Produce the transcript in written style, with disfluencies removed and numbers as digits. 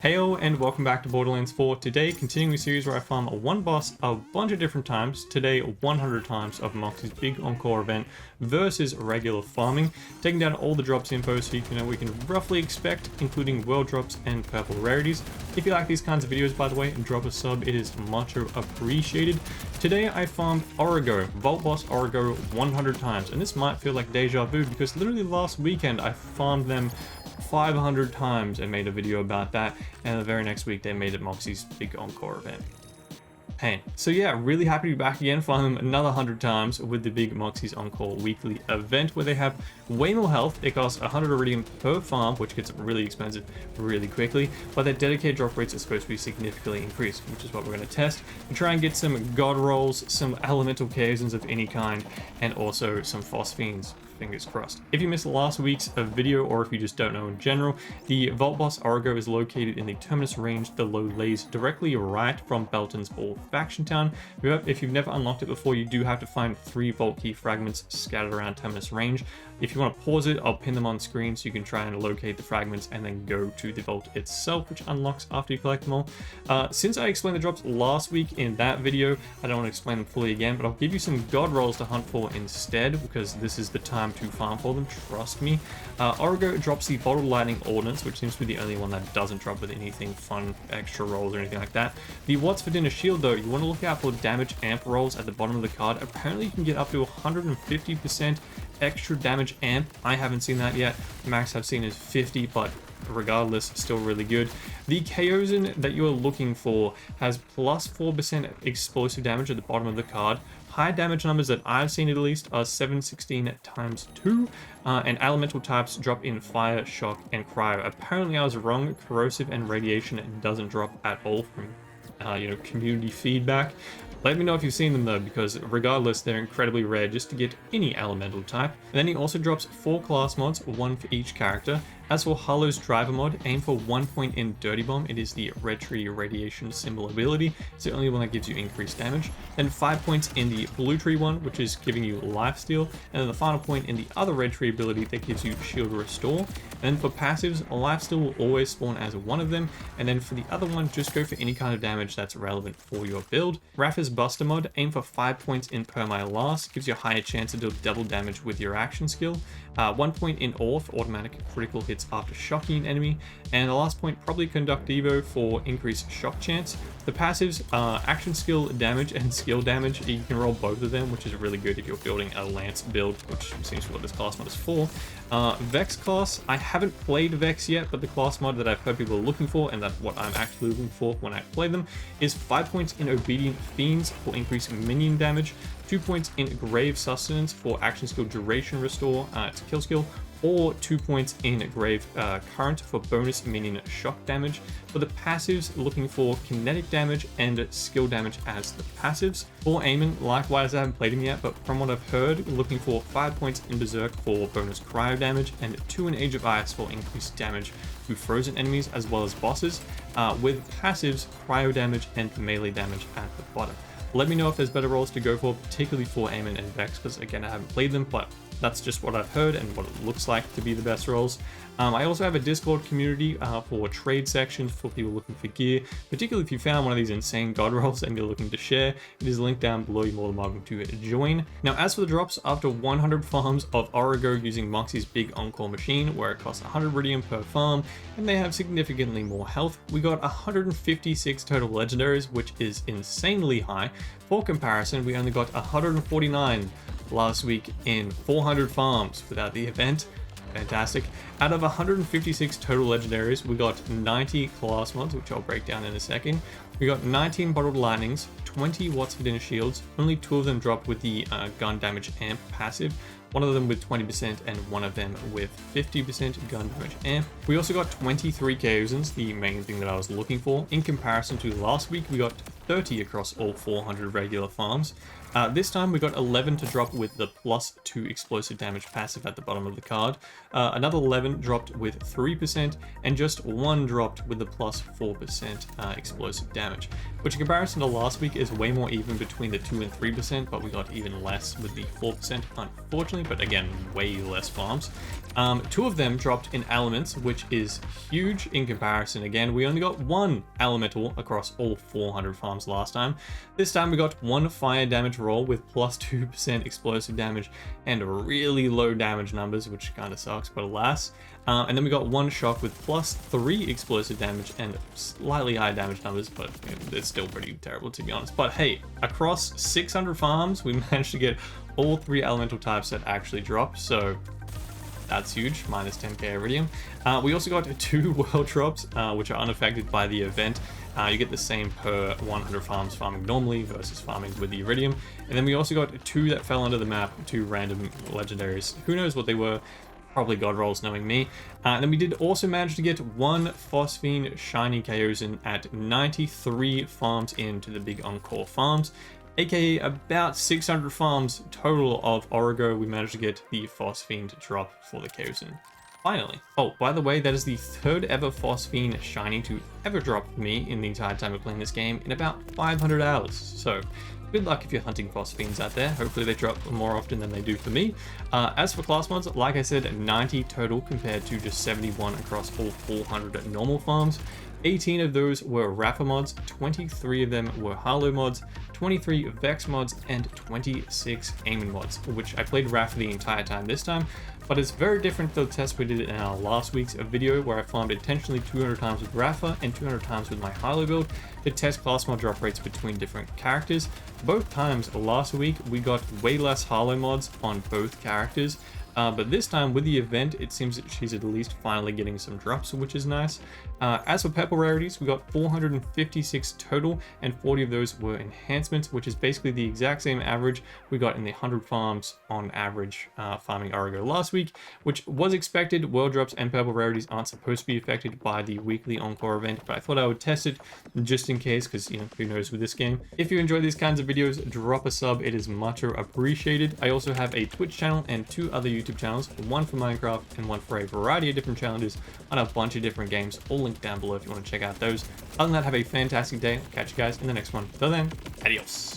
Heyo and welcome back to Borderlands 4. Today, continuing the series where I farm one boss a bunch of different times. Today, 100 times of Moxxi's big Encore event versus regular farming. Taking down all the drops info so you can know what we can roughly expect, including world drops and purple rarities. If you like these kinds of videos, by the way, drop a sub. It is much appreciated. Today, I farmed Origo, Vault Boss Origo 100 times. And this might feel like deja vu because literally last weekend I farmed them 500 times and made a video about that, and the very next week they made it Moxxi's big Encore event. Pain. So yeah, really happy to be back again, farm them another 100 times with the big Moxxi's Encore weekly event where they have way more health. It costs 100 iridium per farm, which gets really expensive really quickly, but their dedicated drop rates are supposed to be significantly increased, which is what we're going to test and try and get some god rolls, some elemental chaosins of any kind, and also some phosphenes. Fingers crossed. If you missed last week's video, or if you just don't know in general, the Vault Boss Origo is located in the Terminus range. The low lays directly right from Belton's Ball Faction Town. If you've never unlocked it before, you do have to find 3 Vault Key fragments scattered around Terminus range. If you want to pause it, I'll pin them on screen so you can try and locate the fragments and then go to the vault itself, which unlocks after you collect them all. Since I explained the drops last week in that video, I don't want to explain them fully again, but I'll give you some god rolls to hunt for instead, because this is the time to farm for them, trust me. Origo drops the Bottled Lightning Ordnance, which seems to be the only one that doesn't drop with anything fun, extra rolls or anything like that. The What's for Dinner Shield, though, you want to look out for damage amp rolls at the bottom of the card. Apparently you can get up to 150% extra damage amp. I haven't seen that yet. The max I've seen is 50, but regardless, still really good. The Chaosin that you are looking for has plus 4% explosive damage at the bottom of the card. High damage numbers that I've seen at least are 716 times 2, and elemental types drop in fire, shock, and cryo. Apparently I was wrong. Corrosive and radiation doesn't drop at all from community feedback. Let me know if you've seen them though, because regardless, they're incredibly rare just to get any elemental type. And then he also drops 4 class mods, 1 for each character. As for Hollow's Driver mod, aim for 1 point in Dirty Bomb. It is the Red Tree Radiation symbol ability. It's the only one that gives you increased damage. Then 5 points in the Blue Tree one, which is giving you Lifesteal. And then the final point in the other Red Tree ability that gives you Shield Restore. And then for passives, Lifesteal will always spawn as one of them. And then for the other one, just go for any kind of damage that's relevant for your build. Rafa's Buster mod, aim for 5 points in Perma Last. Gives you a higher chance to deal double damage with your action skill. 1 point in Awe for automatic critical hits after shocking an enemy, and the last point, probably Conduct Evo for increased shock chance. The passives, action skill damage and skill damage, you can roll both of them, which is really good if you're building a Lance build, which seems what this class mod is for. Vex class, I haven't played Vex yet, but the class mod that I've heard people are looking for, and that's what I'm actually looking for when I play them, is 5 points in Obedient Fiends for increased minion damage, 2 points in Grave Sustenance for action skill duration restore, it's a kill skill, or 2 points in Grave Current for bonus minion shock damage. For the passives, looking for kinetic damage and skill damage as the passives. For Aemon, likewise, I haven't played him yet, but from what I've heard, looking for 5 points in Berserk for bonus cryo damage and 2 in Age of Ice for increased damage to frozen enemies as well as bosses, with passives, cryo damage and melee damage at the bottom. Let me know if there's better roles to go for, particularly for Aemon and Vex, because again, I haven't played them, but that's just what I've heard and what it looks like to be the best roles. I also have a Discord community for trade sections for people looking for gear, particularly if you found one of these insane god rolls and you're looking to share. It is linked down below. You're more than welcome to join. Now, as for the drops, after 100 farms of Origo using Moxxi's big Encore machine, where it costs 100 iridium per farm, and they have significantly more health, we got 156 total legendaries, which is insanely high. For comparison, we only got 149 last week in 400 farms without the event. Fantastic. Out of 156 total legendaries, we got 90 class mods, which I'll break down in a second. We got 19 Bottled Lightnings, 20 What's for Dinner Shields. Only 2 of them drop with the gun damage amp passive. One of them with 20% and one of them with 50% gun damage amp. We also got 23 Chaosins, the main thing that I was looking for. In comparison to last week, we got 30 across all 400 regular farms. This time we got 11 to drop with the +2 explosive damage passive at the bottom of the card. Another 11 dropped with 3%, and just 1 dropped with the +4% explosive damage, which in comparison to last week is way more even between the 2 and 3%, but we got even less with the 4%, unfortunately, but again, way less farms. 2 of them dropped in elements, which is huge in comparison. Again, we only got 1 elemental across all 400 farms last time. This time we got 1 fire damage roll with +2% explosive damage and really low damage numbers, which kind of sucks, but alas. And then we got 1 shock with +3 explosive damage and slightly higher damage numbers, but it's still pretty terrible to be honest. But hey, across 600 farms, we managed to get all 3 elemental types that actually drop, so that's huge, minus 10k iridium. We also got 2 world drops, which are unaffected by the event. You get the same per 100 farms farming normally versus farming with the iridium. And then we also got 2 that fell under the map, 2 random legendaries. Who knows what they were? Probably god rolls knowing me. And then we did also manage to get 1 Phosphine Shiny Chaosin at 93 farms into the big Encore farms. AKA about 600 farms total of Origo, we managed to get the Phosphine to drop for the Chaosin. Finally. Oh, by the way, that is the 3rd ever Phosphine Shiny to ever drop for me in the entire time of playing this game in about 500 hours. So, good luck if you're hunting Phosphines out there. Hopefully they drop more often than they do for me. As for class mods, like I said, 90 total compared to just 71 across all 400 normal farms. 18 of those were Rapha mods, 23 of them were Harlow mods, 23 Vex mods, and 26 Aiming mods, which I played Rapha the entire time this time, but it's very different to the test we did in our last week's video where I farmed intentionally 200 times with Rapha and 200 times with my Harlow build to test class mod drop rates between different characters. Both times last week we got way less Harlow mods on both characters, but this time with the event it seems that she's at least finally getting some drops, which is nice. As for purple rarities, we got 456 total, and 40 of those were enhancements, which is basically the exact same average we got in the 100 farms on average farming Origo last week, which was expected. World drops and purple rarities aren't supposed to be affected by the weekly Encore event, but I thought I would test it just in case, because you know, who knows with this game. If you enjoy these kinds of videos, drop a sub, it is much appreciated. I also have a Twitch channel and 2 other YouTube channels, one for Minecraft and one for a variety of different challenges on a bunch of different games, all linked down below if you want to check out those. Other than that, have a fantastic day. I'll catch you guys in the next one. Till then, adios.